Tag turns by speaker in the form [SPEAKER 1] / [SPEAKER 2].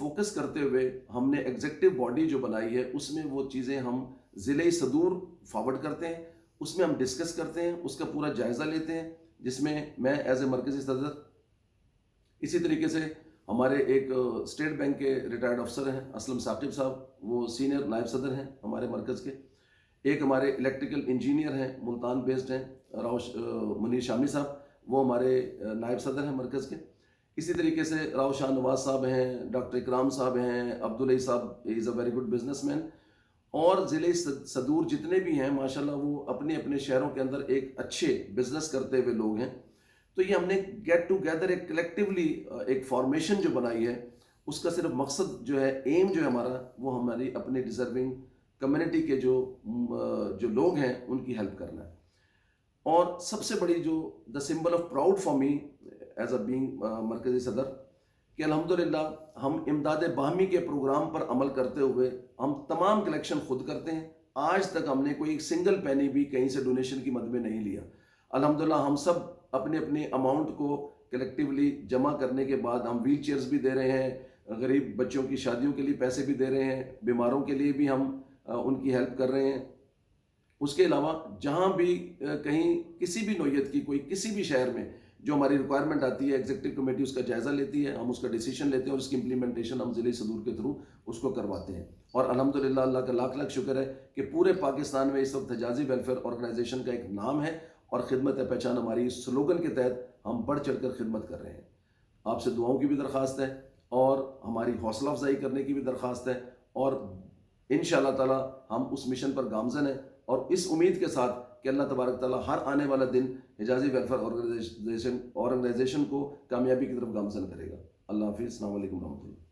[SPEAKER 1] فोकस करते हुए हमने एग्जीक्यूटिव बॉडी जो बनाई है उसमें वो चीज़ें हम ज़िले सदूर फॉरवर्ड करते हैं, उसमें हम डिस्कस करते हैं, उसका पूरा जायज़ा लेते हैं, जिसमें मैं एज ए मरकज़ी सदर, इसी तरीके से हमारे एक स्टेट बैंक के रिटायर्ड अफसर हैं असलम साकिब साहब, वो सीनियर नायब सदर हैं हमारे मरकज़ के। एक हमारे इलेक्ट्रिकल इंजीनियर हैं, मुल्तान बेस्ड हैं, मुनीर शामी साहब, वो हमारे नायब सदर हैं मरकज़ के। इसी तरीके से राव शाह नवाज साहब हैं, डॉक्टर इकराम साहब हैं, अब्दुल साहब is a very good businessman, और ज़िले सदूर जितने भी हैं माशाल्लाह वो अपने अपने शहरों के अंदर एक अच्छे बिजनेस करते हुए लोग हैं। तो ये हमने गेट टुगेदर एक कलेक्टिवली एक फॉर्मेशन जो बनाई है, उसका सिर्फ मकसद जो है, एम जो है हमारा, वो हमारी अपने डिजर्विंग कम्युनिटी के जो लोग हैं उनकी हेल्प करना है। और सबसे बड़ी जो the symbol of proud for me as a being मरकज़ी सदर, कि अल्हम्दुलिल्लाह हम इमदाद बाहमी के प्रोग्राम पर अमल करते हुए हम तमाम कलेक्शन खुद करते हैं। आज तक हमने कोई सिंगल पैनी भी कहीं से डोनेशन की मद में नहीं लिया। अल्हम्दुलिल्लाह हम सब अपने अपने अमाउंट को कलेक्टिवली जमा करने के बाद हम व्हील चेयर्स भी दे रहे हैं, गरीब बच्चों की शादियों के लिए पैसे भी दे रहे हैं, बीमारों के लिए भी हम उनकी हेल्प कर रहे हैं। उसके अलावा जहाँ भी कहीं किसी भी नौयत की कोई किसी भी शहर में जो हमारी रिक्वायरमेंट आती है, एग्जीक्यूटिव कमेटी उसका जायज़ा लेती है, हम उसका डिसीजन लेते हैं और उसकी इम्प्लीमेंटेशन हम ज़िले सदूर के थ्रू उसको करवाते हैं। और अल्हम्दुलिल्लाह अल्लाह का लाख लाख शुक्र है कि पूरे पाकिस्तान में इस वक्त हिजाज़ी वेलफेयर ऑर्गेनाइजेशन का एक नाम है और खिदमत है पहचान हमारी इस स्लोगन के तहत हम बढ़ चढ़ कर खिदमत कर रहे हैं। आपसे दुआओं की भी दरख्वास्त है और हमारी हौसला अफजाई करने की भी दरख्वास्त है, और इंशाअल्लाह ताला हम उस मिशन पर गामज़न है, और इस उम्मीद के साथ कि अल्लाह तबारक ताला हर आने वाला दिन हिजाज़ी वेलफेयर ऑर्गेनाइजेशन को कामयाबी की तरफ गामज़न करेगा। अल्लाह हाफिज़, अस्सलाम वालेकुम रहमतुल्लाह।